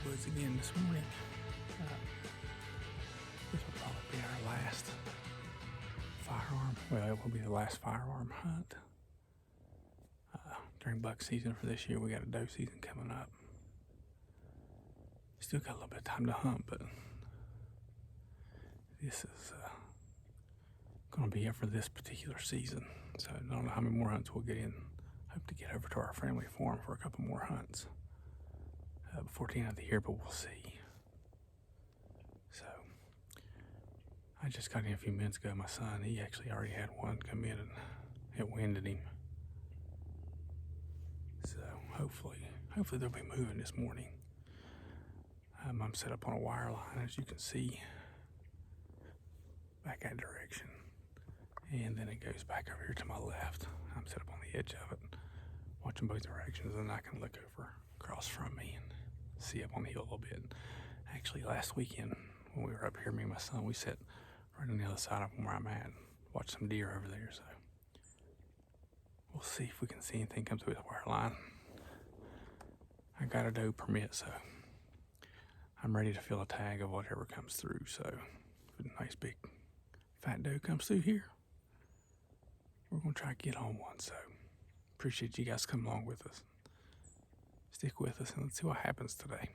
woods again this morning. This will probably be our last firearm. Well, it will be the last firearm hunt during buck season for this year. We got a doe season coming up. Still got a little bit of time to hunt, but this is going to be it for this particular season. So I don't know how many more hunts we'll get in. Hope to get over to our family farm for a couple more hunts before the end of the year, but we'll see. So I just got in a few minutes ago. My son, he actually already had one come in and it winded him. So hopefully they'll be moving this morning. I'm set up on a wire line, as you can see, back that direction. And then it goes back over here to my left. I'm set up on the edge of it, watching both directions, and I can look over across from me and see up on the hill a little bit. Actually, last weekend when we were up here, me and my son, we sat right on the other side of where I'm at and watched some deer over there. So we'll see if we can see anything come through the wire line. I got a doe permit, so I'm ready to fill a tag of whatever comes through. So if a nice big fat doe comes through here, we're going to try to get on one. So appreciate you guys coming along with us. Stick with us and let's see what happens today.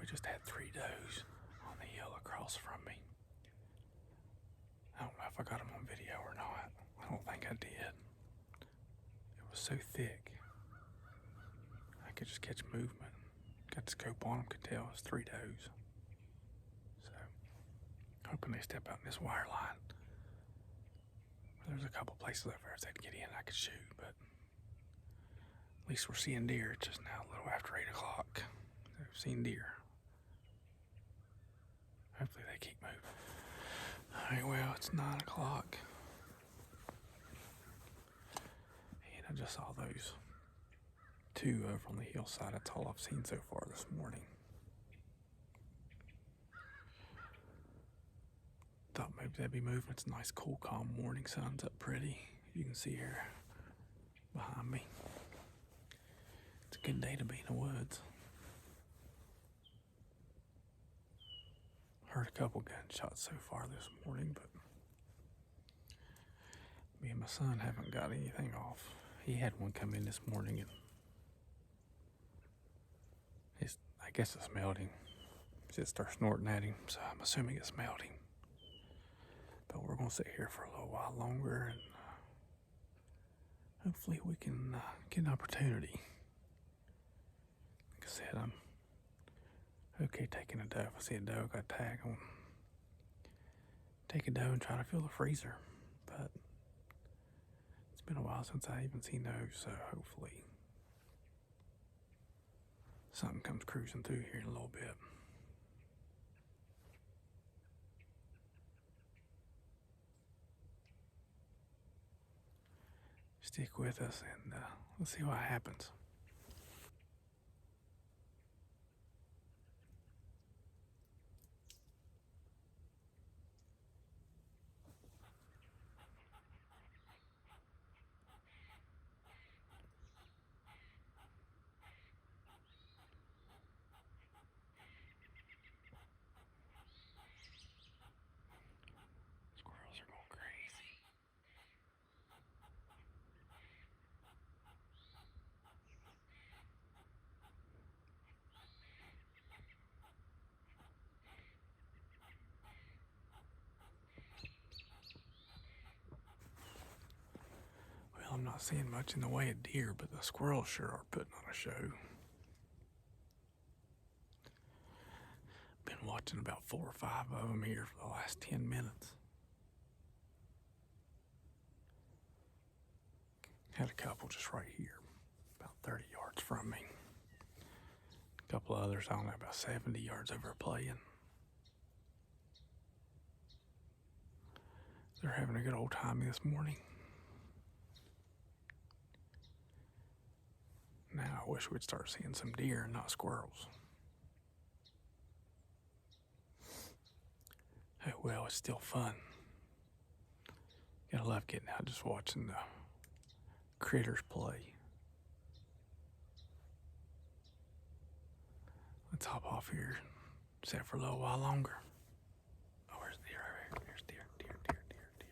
just had 3 does on the hill across from me. I don't know if I got them on video or not. I don't think I did. It was so thick. I could just catch movement. Got the scope on them, could tell it was 3 does. So, hoping they step out in this wire line. There's a couple places over there if they'd get in I could shoot, but at least we're seeing deer. It's just now a little after 8 o'clock. So we've seen deer. Hopefully they keep moving. Alright, well, it's 9 o'clock. And I just saw those 2 over on the hillside. That's all I've seen so far this morning. Thought maybe they'd be moving. It's a nice, cool, calm morning. Sun's up pretty. You can see here behind me. It's a good day to be in the woods. Heard a couple gunshots so far this morning, but me and my son haven't got anything off. He had one come in this morning and I guess it smelled him. It just started snorting at him, so I'm assuming it smelled him. But we're going to sit here for a little while longer and hopefully we can get an opportunity. Like I said, I'm okay taking a doe. If I see a doe, got a tag on. Take a doe and try to fill the freezer. But it's been a while since I even seen those, so hopefully something comes cruising through here in a little bit. Stick with us and let's see what happens. Squirrels are going crazy. Well, I'm not seeing much in the way of deer, but the squirrels sure are putting on a show. Been watching about 4 or 5 of them here for the last 10 minutes. Had a couple just right here, about 30 yards from me. A couple others, I don't know, about 70 yards over playing. They're having a good old time this morning. Now I wish we'd start seeing some deer and not squirrels. Oh well, it's still fun. Gotta love getting out just watching the critters play. Let's hop off here, sit for a little while longer. Oh, where's deer? There's deer, deer, deer, deer, deer.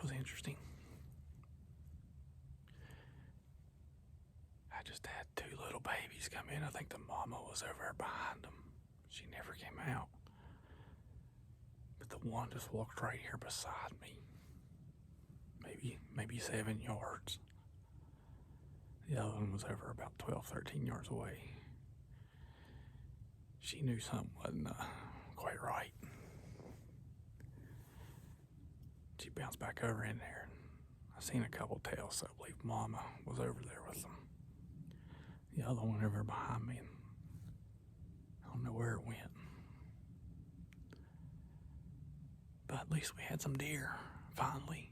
was interesting. I just had 2 little babies come in. I think the mama was over there behind them. She never came out. But the one just walked right here beside me. Maybe 7 yards. The other one was over about 12, 13 yards away. She knew something wasn't quite right. She bounced back over in there. I seen a couple tails, so I believe Mama was over there with them. The other one over behind me, and I don't know where it went. But at least we had some deer, finally.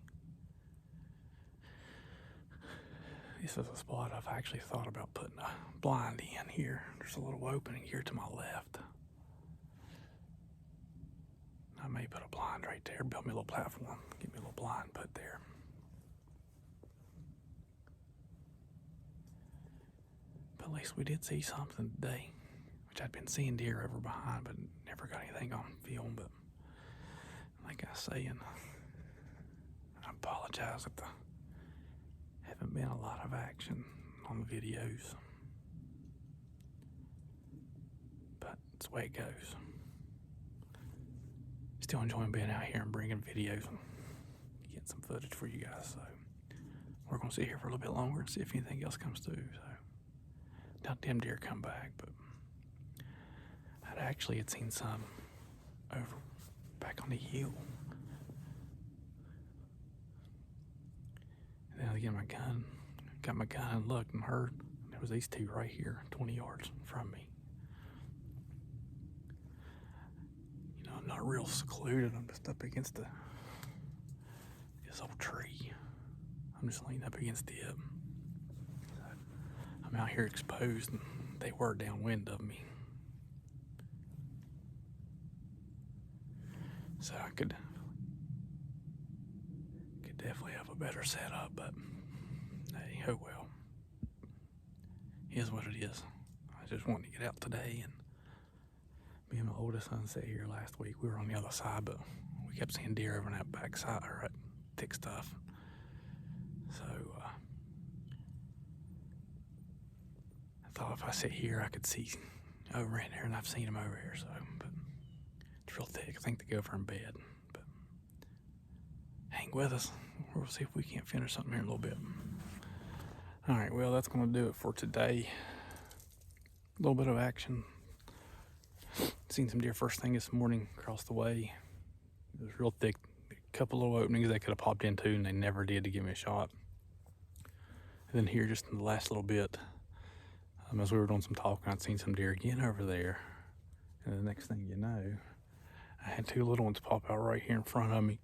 This is a spot I've actually thought about putting a blind in here. There's a little opening here to my left. I may put a blind right there, build me a little platform, get me a little blind put there. But at least we did see something today, which I'd been seeing deer over behind, but never got anything on film. But like I was saying, I apologize if there haven't been a lot of action on the videos, but it's the way it goes. Still enjoying being out here and bringing videos and getting some footage for you guys. So we're going to sit here for a little bit longer and see if anything else comes through. So doubt them deer come back, but I actually had seen some over back on the hill. And then I got my gun and looked and heard there was these 2 right here, 20 yards from me. I'm not real secluded. I'm just up against this old tree. I'm just leaning up against it. So I'm out here exposed, and they were downwind of me. So I could definitely have a better setup, but hey, oh well. Here's what it is. I just wanted to get out today, and me and my oldest son sat here last week. We were on the other side, but we kept seeing deer over on that back side, or that thick stuff. So I thought if I sit here, I could see over in there, and I've seen them over here. So, but it's real thick. I think they go over in bed. But hang with us. We'll see if we can't finish something here in a little bit. All right. Well, that's going to do it for today. A little bit of action. Seen some deer first thing this morning across the way. It was real thick. A couple little openings they could have popped into, and they never did to give me a shot. And then here, just in the last little bit, as we were doing some talking, I'd seen some deer again over there. And the next thing you know, I had 2 little ones pop out right here in front of me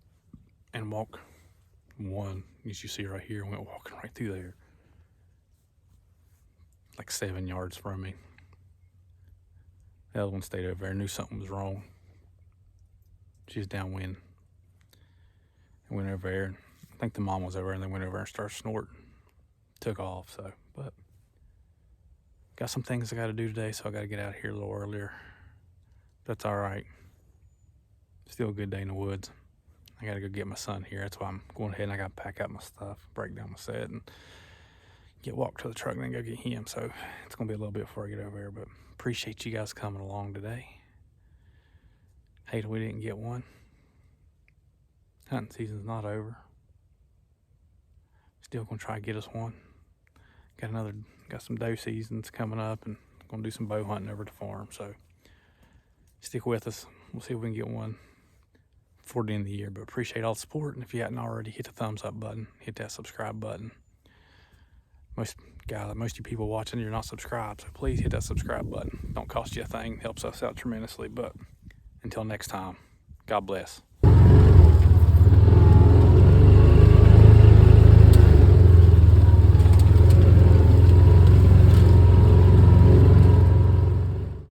and walk. One, as you see right here, went walking right through there, like 7 yards from me. The other one stayed over there, knew something was wrong. She was downwind and went over there. I think the mom was over there, and they went over and started snorting. Took off, so, but got some things I got to do today, so I got to get out of here a little earlier. That's all right. Still a good day in the woods. I got to go get my son here. That's why I'm going ahead and I got to pack out my stuff, break down my set, and walk to the truck and then go get him. So it's going to be a little bit before I get over there, but appreciate you guys coming along today. Hate we didn't get one. Hunting season's not over. Still going to try to get us one. Got some doe seasons coming up, and going to do some bow hunting over at the farm. So stick with us. We'll see if we can get one before the end of the year. But appreciate all the support, and if you hadn't already, hit the thumbs up button, hit that subscribe button. Most of you people watching, you're not subscribed, so please hit that subscribe button. Don't cost you a thing. Helps us out tremendously. But until next time, God bless.